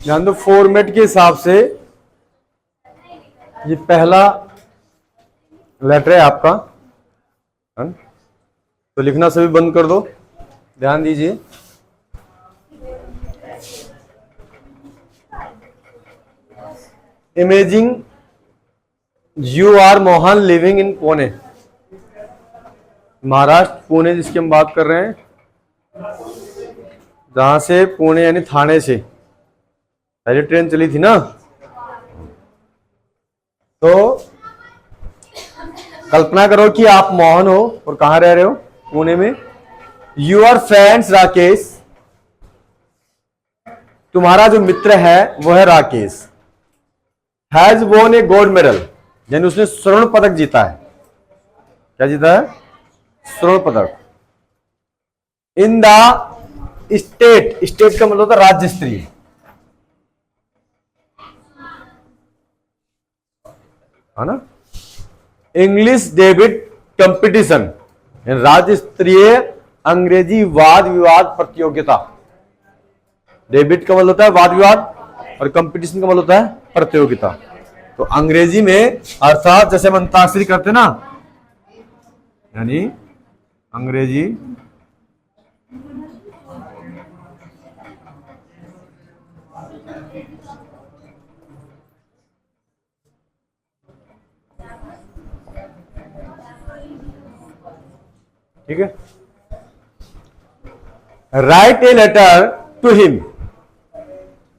ध्यान दो, फॉर्मेट के हिसाब से ये पहला लेटर है आपका, तो लिखना सभी बंद कर दो, ध्यान दीजिए। Imagine you are Mohan living in Pune, Maharashtra Pune जिसकी हम बात कर रहे हैं, जहां से पुणे यानी थाने से पहले ट्रेन चली थी ना। तो कल्पना करो कि आप मोहन हो और कहां रह रहे हो, पुणे में। यूर फ्रेंड्स राकेश, तुम्हारा जो मित्र है वो है राकेश, हैज वोन ए गोल्ड मेडल, यानी उसने स्वर्ण पदक जीता है। क्या जीता है? स्वर्ण पदक। इन द स्टेट, स्टेट का मतलब होता है राज्य स्तरीय, है ना। इंग्लिश डेबिट कंपटीशन, राज्य स्तरीय अंग्रेजी वाद विवाद प्रतियोगिता। डेबिट का मतलब होता है वाद विवाद और कंपटीशन का मतलब होता है प्रतियोगिता। तो अंग्रेजी में अर्थात जैसे हम अंताक्षरी करते ना, यानी अंग्रेजी ठीक है। Write a letter to him,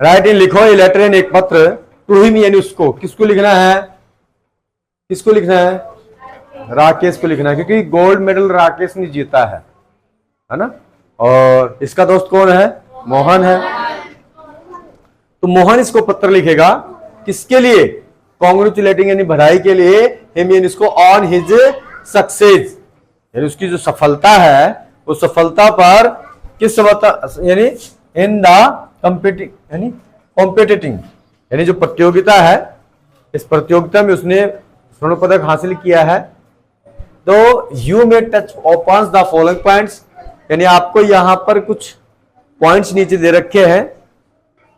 write in लिखो, ए लेटर इन एक पत्र, टू हिम यानी उसको, किसको लिखना है? किसको लिखना है? राकेश को लिखना है, क्योंकि गोल्ड मेडल राकेश ने जीता है ना। और इसका दोस्त कौन है? मोहन है। तो मोहन इसको पत्र लिखेगा, किसके लिए? कॉन्ग्रेचुलेटिंग यानी बधाई के लिए, हिम यानी इसको, ऑन हिज सक्सेस यानी उसकी जो सफलता है, उस सफलता पर, किस सफलता यानी इन द कॉम्पिटिंग यानी कॉम्पिटिटिंग यानी जो प्रतियोगिता है, इस प्रतियोगिता में उसने स्वर्ण पदक हासिल किया है। तो you may touch upon the following points, यानी आपको यहां पर कुछ पॉइंट्स नीचे दे रखे हैं,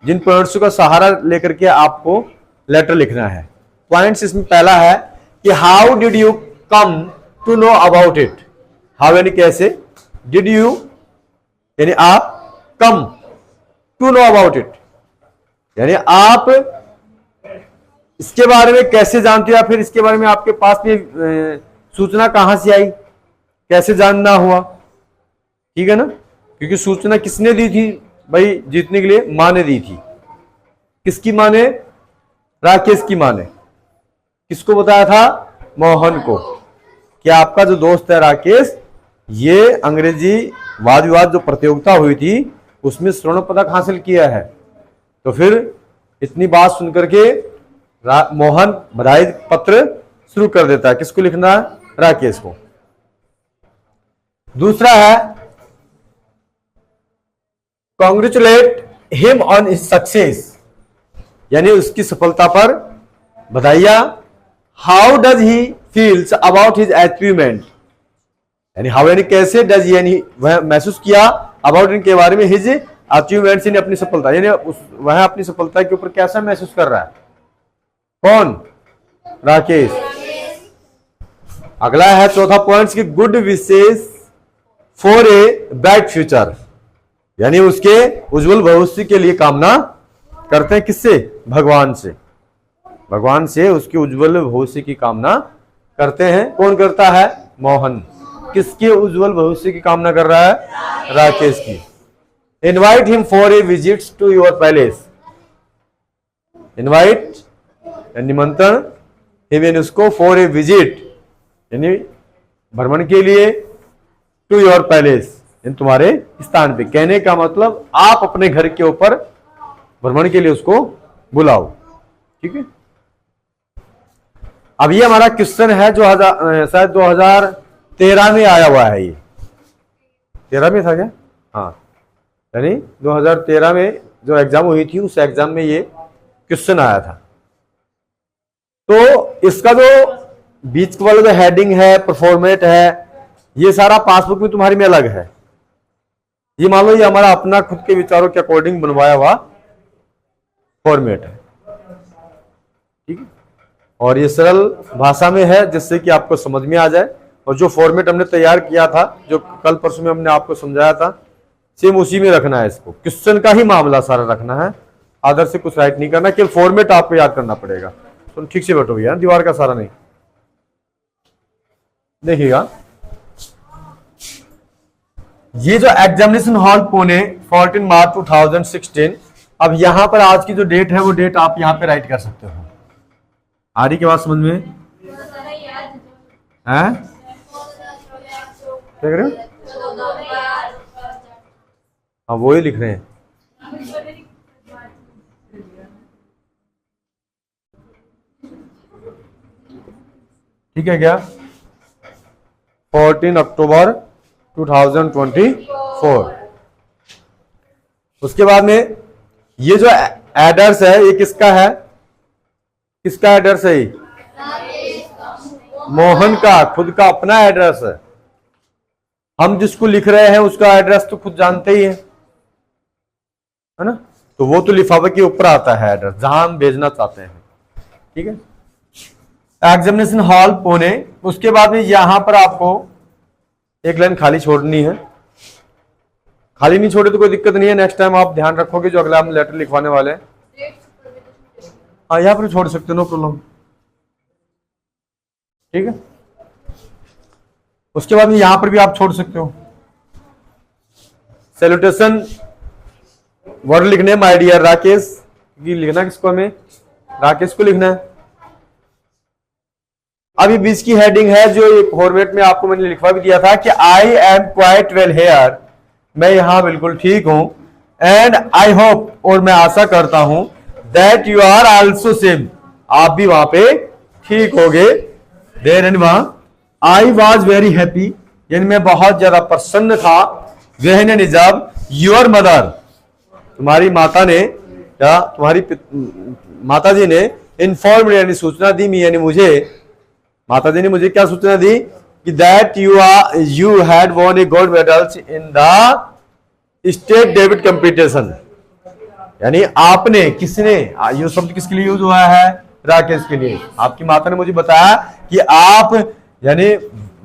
जिन पॉइंट्स का सहारा लेकर के आपको लेटर लिखना है। पॉइंट्स इसमें पहला है कि how did you come to know about it, how यानी कैसे, डिड यू यानी आप, come to know about it यानी आप इसके बारे में कैसे जानते हो, या फिर इसके बारे में आपके पास में सूचना कहां से आई, कैसे जानना हुआ, ठीक है ना। क्योंकि सूचना किसने दी थी भाई जीतने के लिए? मां ने दी थी। किसकी मां ने? राकेश की मां ने। किसको बताया था? मोहन को, कि आपका जो दोस्त है राकेश, ये अंग्रेजी वाद विवाद जो प्रतियोगिता हुई थी उसमें स्वर्ण पदक हासिल किया है। तो फिर इतनी बात सुनकर के मोहन बधाई पत्र शुरू कर देता है। किसको लिखना है? राकेश को। दूसरा है congratulate him on his success, यानी उसकी सफलता पर बधाइयां। How does he feels about his achievement, यानी हाउ यानी कैसे, डज यानी वह महसूस किया, अबाउट इनके बारे में, हिज अचीवमेंट्स यानी अपनी सफलता, यानी वह अपनी सफलता के ऊपर कैसा महसूस कर रहा है। कौन? राकेश। अगला है चौथा पॉइंट की good wishes for a bright future, यानी उसके उज्जवल भविष्य के लिए कामना करते हैं। किससे? भगवान से। भगवान से उसके उज्जवल भविष्य की कामना करते हैं। कौन करता है? मोहन। किसके उज्जवल भविष्य की कामना कर रहा है? राकेश की। Invite him for a visit to your palace, invite निमंत्रण, हिम यानी उसको, फॉर ए विजिट यानी भ्रमण के लिए, टू योर पैलेस यानी तुम्हारे स्थान पे। कहने का मतलब आप अपने घर के ऊपर भ्रमण के लिए उसको बुलाओ, ठीक है। अब ये हमारा क्वेश्चन है जो शायद 2013 में आया हुआ है। ये 13 में था क्या? हाँ, यानी 2013 में जो एग्जाम हुई थी उस एग्जाम में ये क्वेश्चन आया था। तो इसका जो बीच वाला जो हेडिंग है, परफॉर्मेट है, ये सारा पासबुक में तुम्हारी में अलग है। ये मान लो ये हमारा अपना खुद के विचारों के अकॉर्डिंग बनवाया हुआ फॉर्मेट है, ठीक है। और ये सरल भाषा में है जिससे कि आपको समझ में आ जाए। और जो फॉर्मेट हमने तैयार किया था, जो कल परसों में हमने आपको समझाया था, सेम उसी में रखना है। इसको क्वेश्चन का ही मामला सारा रखना है, आदर से कुछ राइट नहीं करना, केवल फॉर्मेट आपको याद करना पड़ेगा। तो ठीक से बैठो भैया, दीवार का सारा नहीं। देखिएगा, ये जो एग्जामिनेशन हॉल पुणे 14 मार्च 2016, अब यहां पर आज की जो डेट है वो डेट आप यहां पे राइट कर सकते हो। आ रही की बात समझ में? हैं? क्या कर रहे हो? हाँ वो ही लिख रहे हैं। ठीक है क्या? 14 अक्टूबर 2024। उसके बाद में ये जो एड्रेस है ये किसका है? किसका एड्रेस है? मोहन का खुद का अपना एड्रेस है। हम जिसको लिख रहे हैं उसका एड्रेस तो खुद जानते ही है ना। तो वो तो लिफाफे के ऊपर आता है एड्रेस जहां हम भेजना चाहते हैं, ठीक है। Examination hall Pune. उसके बाद में यहां पर आपको एक लाइन खाली छोड़नी है। खाली नहीं छोड़े तो कोई दिक्कत नहीं है, नेक्स्ट टाइम आप ध्यान रखोगे जो अगला हम लेटर लिखवाने वाले हैं। हाँ यहां पर छोड़ सकते हो, नो प्रॉब्लम, ठीक है। उसके बाद में यहां पर भी आप छोड़ सकते हो। सैल्यूटेशन वर्ड लिखने, माय डियर राकेश, ये लिखना किसको? हमें राकेश को लिखना है। अभी बीच की हेडिंग है जो फॉर्मेट में आपको मैंने लिखवा भी दिया था कि I am quite well hair, मैं यहां बिल्कुल ठीक हूं। एंड आई होप, और मैं आशा करता हूं, that you are also same, आप भी वहां पे ठीक होगे। देर एंड वहां आई वॉज वेरी हैप्पी, यानी मैं बहुत ज्यादा प्रसन्न था। वेन एंड जब योर मदर, तुम्हारी माता ने, या तुम्हारी माता जी ने, इन्फॉर्म यानी सूचना दी, मी यानी मुझे, माता जी ने मुझे क्या सूचना दी कि that you had won a gold medals in the state debate competition, यानी आपने, किसने, ये शब्द किसके लिए यूज हुआ है? राकेश के लिए। आपकी माता ने मुझे बताया कि आप यानी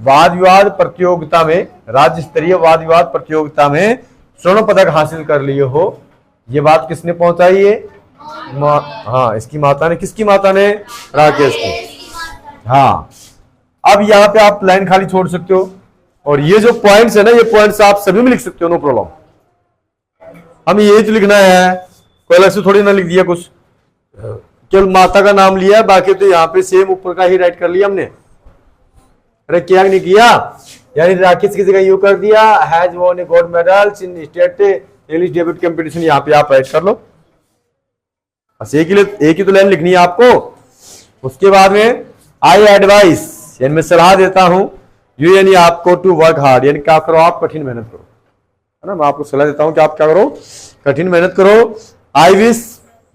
वाद विवाद प्रतियोगिता में, राज्य स्तरीय वाद विवाद प्रतियोगिता में स्वर्ण पदक हासिल कर लिए हो। ये बात किसने पहुंचाई है? हाँ इसकी माता ने। किसकी माता ने? राकेश की। हाँ अब यहाँ पे आप लाइन खाली छोड़ सकते हो। और ये जो पॉइंट्स है ना, ये पॉइंट्स आप सभी में लिख सकते हो, नो प्रॉब्लम। हमें यही तो लिखना है, कोई अलग से थोड़ी ना लिख दिया कुछ, केवल माता का नाम लिया, बाकी तो यहाँ पे सेम ऊपर का ही राइट कर लिया हमने। अरे क्या नहीं किया, यानी राकेश की जगह यू कर दिया, has won a gold medals in state English debut competition, यहाँ पे आप राइट कर लो। बस एक ही तो लाइन लिखनी है आपको। उसके बाद में आई एडवाइस, यानी मैं सलाह देता हूं, यू यानी आपको, टू वर्क हार्ड, यानी क्या करो? आप कठिन मेहनत करो, है ना। मैं आपको सलाह देता हूं कि आप क्या करो? कठिन मेहनत करो। आई विश,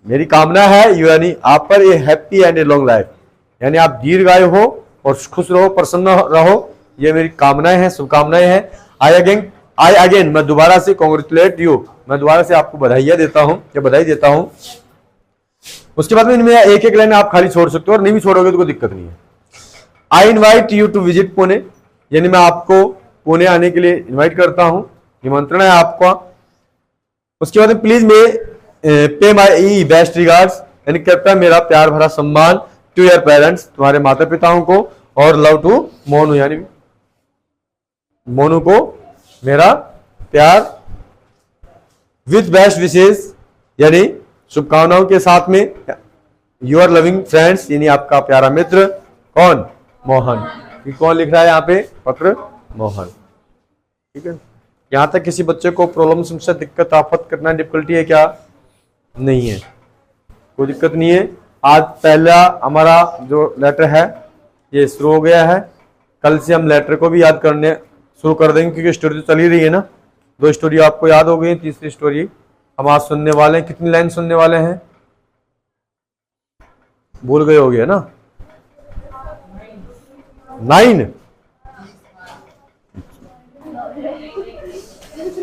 मेरी कामना है, यू यानी आप पर, ए happy and a long life, यानी आप दीर्घायु हो और खुश रहो, प्रसन्न रहो, ये मेरी कामनाएं हैं, शुभकामनाएं हैं। आई अगेन, मैं दोबारा से कॉन्ग्रेचुलेट यू, मैं दोबारा से आपको बधाई देता हूं, या बधाई देता हूं। उसके बाद में इनमें एक एक लाइन आप खाली छोड़ सकते हो, और नहीं भी छोड़ोगे तो कोई दिक्कत नहीं है। I invite you to visit Pune, यानी मैं आपको पुणे आने के लिए इनवाइट करता हूं, निमंत्रण है आपका। उसके बाद please pay my best regards, यानी कृपया मेरा प्यार भरा सम्मान, टू योर पेरेंट्स, तुम्हारे माता पिताओं को, और लव टू मोनू, यानी मोनू को मेरा प्यार, विथ बेस्ट विशेष, यानी शुभकामनाओं के साथ में, यूर लविंग फ्रेंड्स, यानी आपका प्यारा मित्र, कौन? मोहन। ये कौन लिख रहा है यहाँ पे? पत्र मोहन, ठीक है। यहां तक किसी बच्चे को प्रॉब्लम, समस्या, दिक्कत, आफत करना, डिफिकल्टी है क्या? नहीं है, कोई दिक्कत नहीं है। आज पहला हमारा जो लेटर है ये शुरू हो गया है। कल से हम लेटर को भी याद करने शुरू कर देंगे, क्योंकि स्टोरी तो चल ही रही है ना। 2 स्टोरी आपको याद हो गई, तीसरी स्टोरी हम आज सुनने वाले हैं। कितनी लाइन सुनने वाले हैं? भूल गए होगे ना? 9।